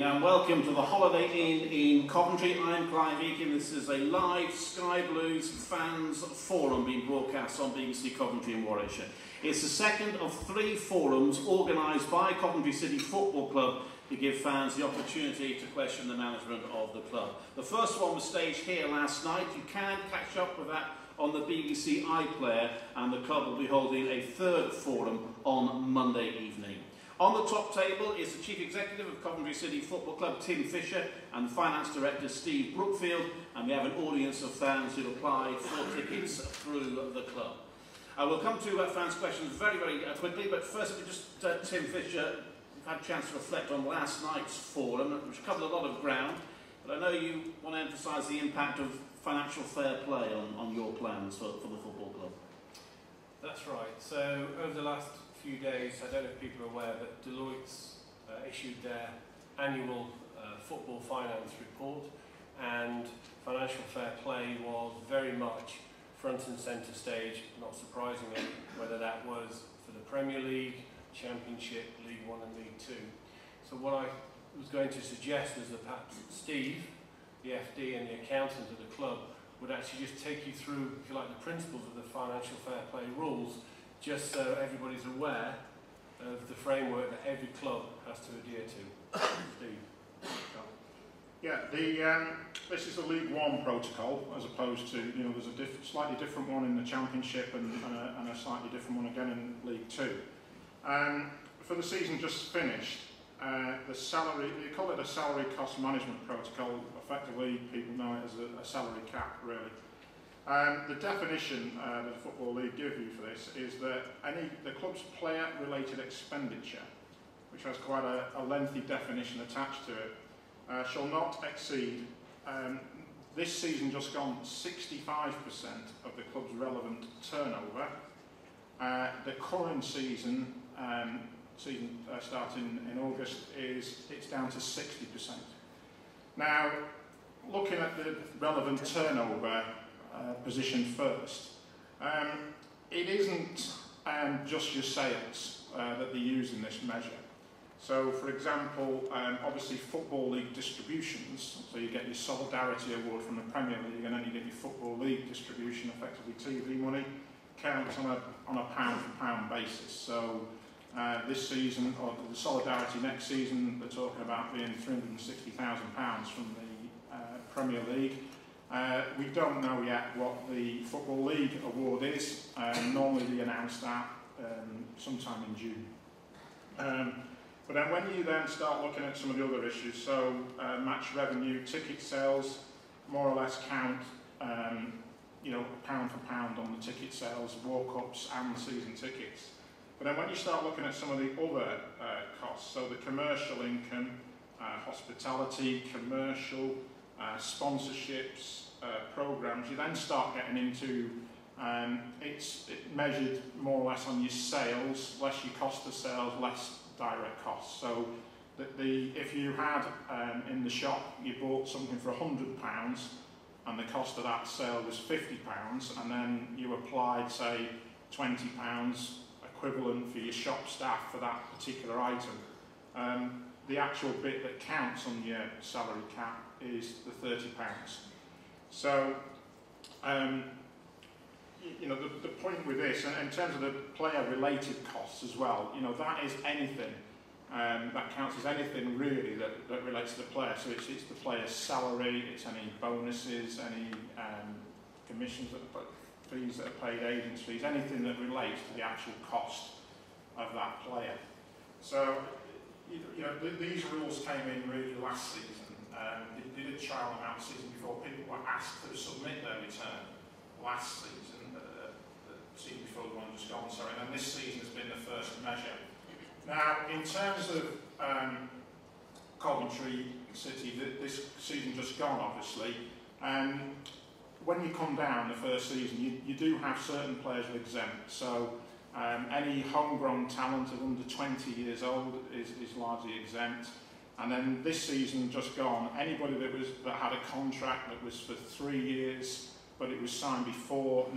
and welcome to the Holiday Inn in Coventry. I'm Clive Eakin. This is a live Sky Blues fans forum being broadcast on BBC Coventry in Warwickshire. It's the second of 3 forums organised by Coventry City Football Club to give fans the opportunity to question the management of the club. The first one was staged here last night. You can catch up with that on the BBC iPlayer, and the club will be holding a 3rd forum on Monday evening. On the top table is the Chief Executive of Coventry City Football Club, Tim Fisher, and the Finance Director, Steve Brookfield, and we have an audience of fans who applied for tickets through the club. We'll come to fans' questions very quickly, but first, Tim Fisher, you've had a chance to reflect on last night's forum, which covered a lot of ground, but I know you want to emphasise the impact of financial fair play on your plans for the football club. That's right. So over the last few days, I don't know if people are aware, but Deloitte's issued their annual football finance report, and financial fair play was very much front and centre stage, not surprisingly, whether that was for the Premier League, Championship, League One and League Two. So what I was going to suggest was that perhaps Steve, the FD and the accountant of the club, would actually just take you through, if you like, the principles of the financial fair play rules, just so everybody's aware of the framework that every club has to adhere to. Steve. Yeah, this is the League One protocol, as opposed to, there's a slightly different one in the Championship and a slightly different one again in League Two. For the season just finished, the salary, they call it a salary cost management protocol. Effectively, people know it as a salary cap, really. The definition that the Football League give you for this is that the club's player-related expenditure, which has quite a lengthy definition attached to it, shall not exceed, this season just gone, 65% of the club's relevant turnover. The current season, starting in August, it's down to 60%. Now, looking at the relevant turnover position first, it isn't just your sales that they use in this measure. So, for example, obviously Football League distributions, so you get your Solidarity Award from the Premier League, and then you get your Football League distribution, effectively TV money, counts on a pound-for-pound basis. So this season, or the Solidarity next season, they're talking about being £360,000 from the Premier League. We don't know yet what the Football League award is. Normally they announce that sometime in June. But then when you then start looking at some of the other issues, so match revenue, ticket sales, more or less count, pound for pound on the ticket sales, walk-ups and season tickets. But then when you start looking at some of the other costs, so the commercial income, hospitality, commercial, sponsorships, programs, you then start getting into, it's measured more or less on your sales, less your cost of sales, less direct costs. So if you had in the shop, you bought something for £100 and the cost of that sale was £50, and then you applied, say, £20 equivalent for your shop staff for that particular item, the actual bit that counts on your salary cap is the £30. So, the point with this, and in terms of the player-related costs as well, that is anything, that counts as anything really that relates to the player. So it's the player's salary, it's any bonuses, any commissions, fees that are paid, agents' fees, anything that relates to the actual cost of that player. So, these rules came in really last season. They did a trial them out the season before. People were asked to submit their return last season, the season before the one just gone, sorry, and then this season has been the first measure. Now, in terms of Coventry City, this season just gone, obviously, when you come down the first season, you do have certain players exempt. So any homegrown talent of under 20 years old is largely exempt. And then this season just gone, anybody that had a contract that was for 3 years, but it was signed before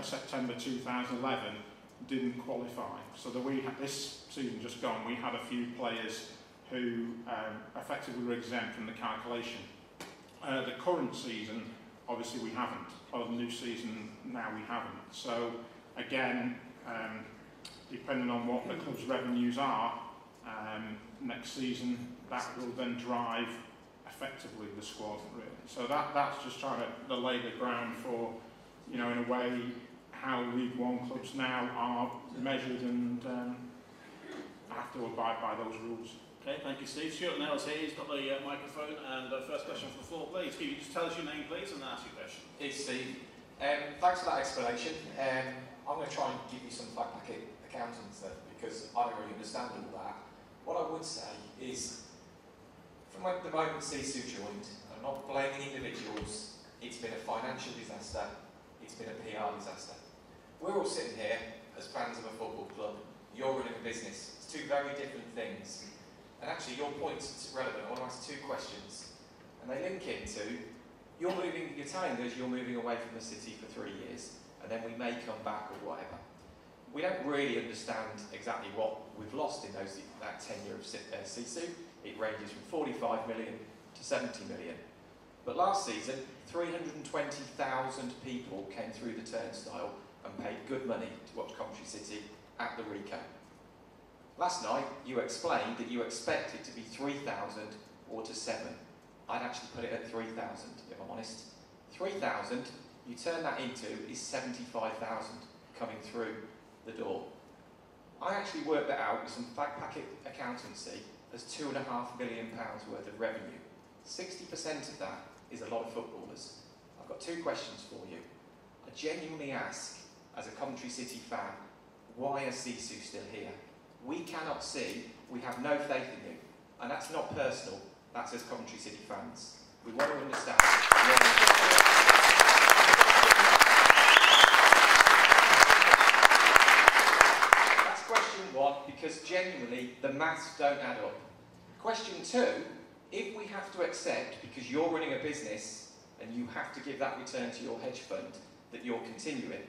September 2011, didn't qualify. So this season just gone, we had a few players who effectively were exempt from the calculation. The current season, obviously we haven't, or the new season now we haven't. So again, depending on what the club's revenues are next season, that will then drive effectively the squad, really. So that's just trying to lay the ground for, in a way, how League One clubs now are measured and have to abide by those rules. Okay, thank you, Steve. Stuart Nell's here. He's got the microphone. And first question from the floor, please. Can you just tell us your name, please, and ask your question? It's Steve. Thanks for that explanation. I'm going to try and give you some fact packet accountants then, because I don't really understand all that. What I would say is, from the moment CSU joined, I'm not blaming individuals, it's been a financial disaster, it's been a PR disaster. We're all sitting here as fans of a football club, you're running a business. It's two very different things. And actually your point's relevant. I want to ask two questions. And they link into, you're telling us you're moving away from the city for 3 years, and then we may come back or whatever. We don't really understand exactly what we've lost in that tenure of CSU. It ranges from 45 million to 70 million. But last season, 320,000 people came through the turnstile and paid good money to watch Coventry City at the Rico. Last night, you explained that you expect it to be 3,000 or to 7. I'd actually put it at 3,000, if I'm honest. 3,000, you turn that into is 75,000 coming through the door. I actually worked that out with some fact packet accountancy as £2.5 million worth of revenue. 60% of that is a lot of footballers. I've got two questions for you. I genuinely ask, as a Coventry City fan, why is CSU still here? We cannot see, we have no faith in you. And that's not personal, that's as Coventry City fans. We want to understand. That's question one, because genuinely the maths don't add up. Question two, if we have to accept, because you're running a business and you have to give that return to your hedge fund, that you're continuing,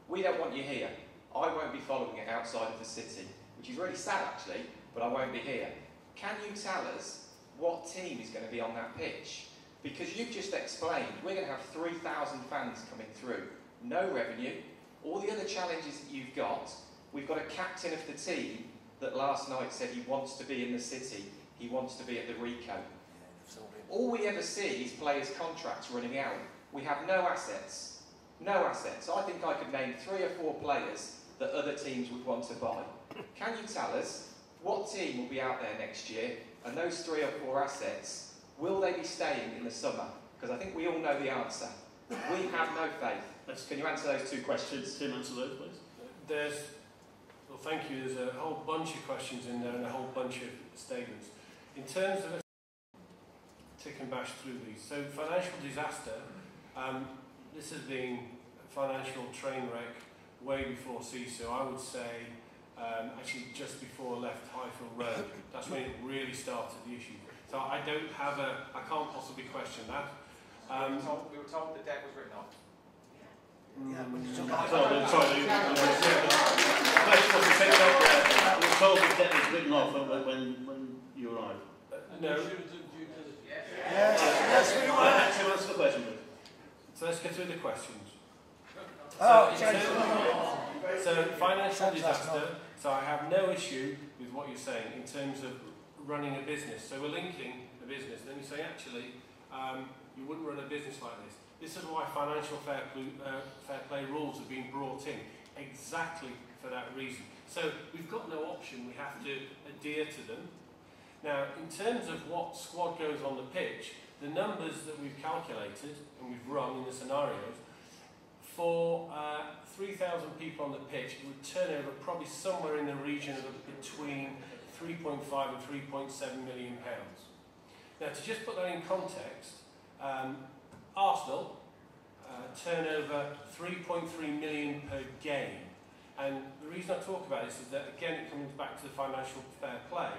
we don't want you here. I won't be following it outside of the city, which is really sad actually, but I won't be here. Can you tell us what team is going to be on that pitch? Because you've just explained, we're going to have 3,000 fans coming through, no revenue, all the other challenges that you've got. We've got a captain of the team that last night said he wants to be in the city, he wants to be at the Rico. All we ever see is players' contracts running out. We have no assets. No assets. I think I could name 3 or 4 players that other teams would want to buy. Can you tell us what team will be out there next year, and those 3 or 4 assets, will they be staying in the summer? Because I think we all know the answer. We have no faith. Can you answer those 2 questions? Tim, answer those, please. Well, thank you. There's a whole bunch of questions in there and a whole bunch of statements. In terms of tick and bash through these, so financial disaster, this has been a financial train wreck way before CSU. I would say actually just before I left Highfield Road. That's when it really started, the issue. So I can't possibly question that. We were told the debt was written off. Sorry, the question was to take up, we were told the debt was written off when you arrived. No. Yes, we were. To answer the question, please. So let's get through the questions. So financial disaster, so I have no issue with what you're saying in terms of running a business. So we're linking a business, then you say actually you wouldn't run a business like this. This is why financial fair play rules have been brought in, exactly for that reason. So we've got no option, we have to adhere to them. Now, in terms of what squad goes on the pitch, the numbers that we've calculated and we've run in the scenarios, for 3,000 people on the pitch, it would turn over probably somewhere in the region of between 3.5 and 3.7 million pounds. Now, to just put that in context, Arsenal turn over 3.3 million per game. And the reason I talk about this is that, again, it comes back to the financial fair play.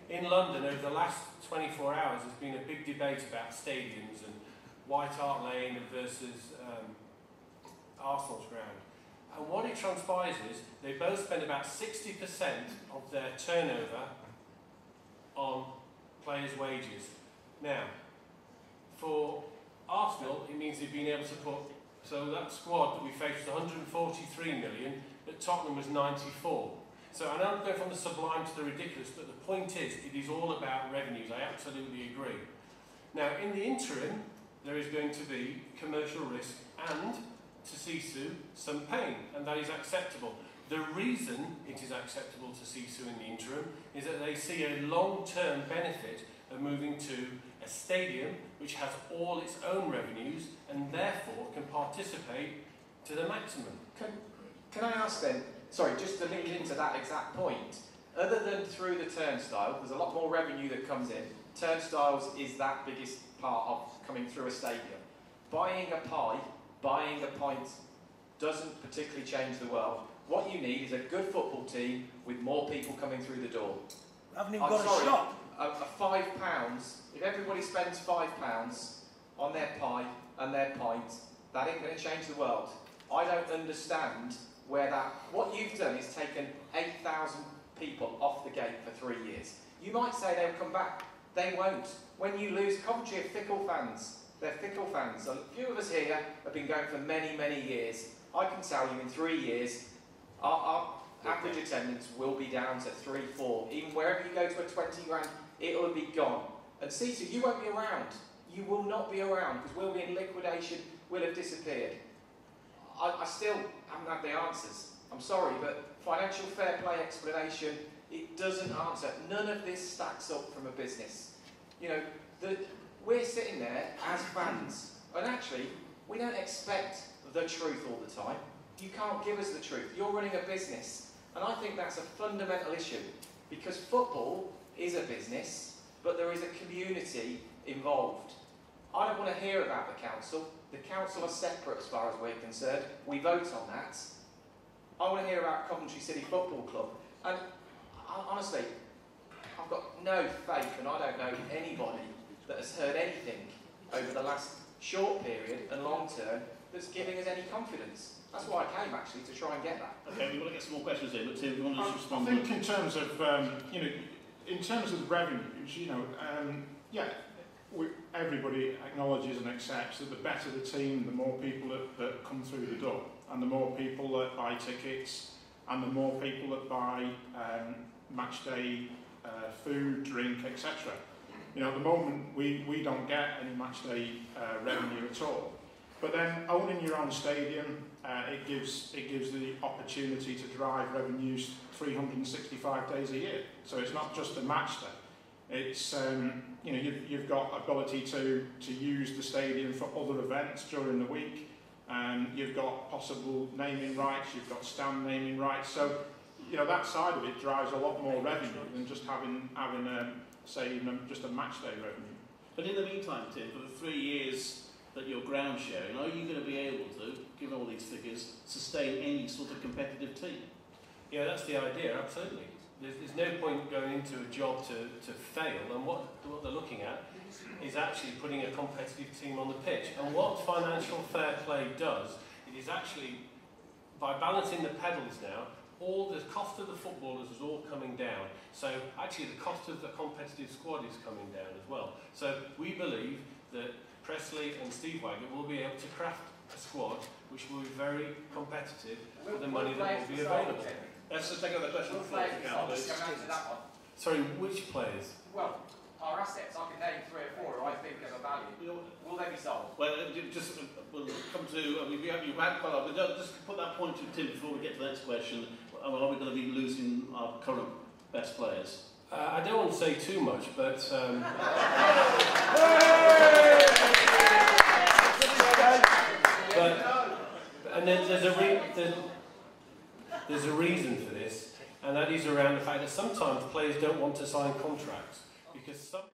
In London, over the last 24 hours, there's been a big debate about stadiums and White Hart Lane versus Arsenal's ground. And what it transpires is they both spend about 60% of their turnover on players' wages. Now, for Arsenal, it means they've been able to put, so that squad that we faced was 143 million, but Tottenham was 94. So I know I'm going from the sublime to the ridiculous, but the point is, it is all about revenues. I absolutely agree. Now, in the interim, there is going to be commercial risk and, to Sisu, some pain, and that is acceptable. The reason it is acceptable to Sisu in the interim is that they see a long-term benefit of moving to a stadium which has all its own revenues and therefore can participate to the maximum. Can I ask then, sorry, just to link into that exact point, other than through the turnstile, there's a lot more revenue that comes in. Turnstiles is that biggest part of coming through a stadium. Buying a pie, buying a pint doesn't particularly change the world. What you need is a good football team with more people coming through the door. I haven't even got a shop. £5, if everybody spends £5 on their pie and their pint, that ain't going to change the world. I don't understand where that... What you've done is taken 8,000 people off the gate for 3 years. You might say they'll come back. They won't. When you lose, Coventry are fickle fans. They're fickle fans. A few of us here have been going for many, many years. I can tell you in 3 years, our average attendance will be down to 3, 4. Even wherever you go to a 20 grand, it will be gone. And Sisu, you won't be around. You will not be around because we'll be in liquidation, we'll have disappeared. I still haven't had the answers. I'm sorry, but financial fair play explanation, it doesn't answer. None of this stacks up from a business. You know, we're sitting there as fans, and actually, we don't expect the truth all the time. You can't give us the truth. You're running a business, and I think that's a fundamental issue, because football is a business, but there is a community involved. I don't want to hear about the council. The council are separate as far as we're concerned. We vote on that. I want to hear about Coventry City Football Club. And honestly, I've got no faith, and I don't know anybody that has heard anything over the last short period and long term that's giving us any confidence. That's why I came, actually, to try and get that. Okay, we want to get some more questions in, but Tim, you want to just respond? I think in terms of, you know, in terms of the revenues, you know, yeah, everybody acknowledges and accepts that the better the team, the more people that come through the door, and the more people that buy tickets, and the more people that buy match day food, drink, etc. You know, at the moment we don't get any match day revenue at all. But then owning your own stadium, it gives the opportunity to drive revenues 365 days a year. So it's not just a match day. It's you know, you've got ability to use the stadium for other events during the week. You've got possible naming rights. You've got stand naming rights. So you know, that side of it drives a lot more revenue than just having say just a match day revenue. But in the meantime, Tim, for the 3 years that you're ground sharing, are you going to be able to, given all these figures, sustain any sort of competitive team? Yeah, that's the idea, absolutely. There's no point going into a job to fail, and what they're looking at is actually putting a competitive team on the pitch. And what financial fair play does, it is actually, by balancing the pedals now, all the cost of the footballers is all coming down. So actually the cost of the competitive squad is coming down as well. So we believe that Presley and Steve Wagner will be able to craft a squad which will be very competitive for the money that will be available. Let's just take another question on the floor. Sorry, which players? Well, our assets, I can name 3 or 4 who I think have a value. Will they be sold? Well, just we'll come to. You've had quite a lot. But just put that point to Tim before we get to the next question. Are we going to be losing our current best players? I don't want to say too much, but and there's a reason for this, and that is around the fact that sometimes players don't want to sign contracts because some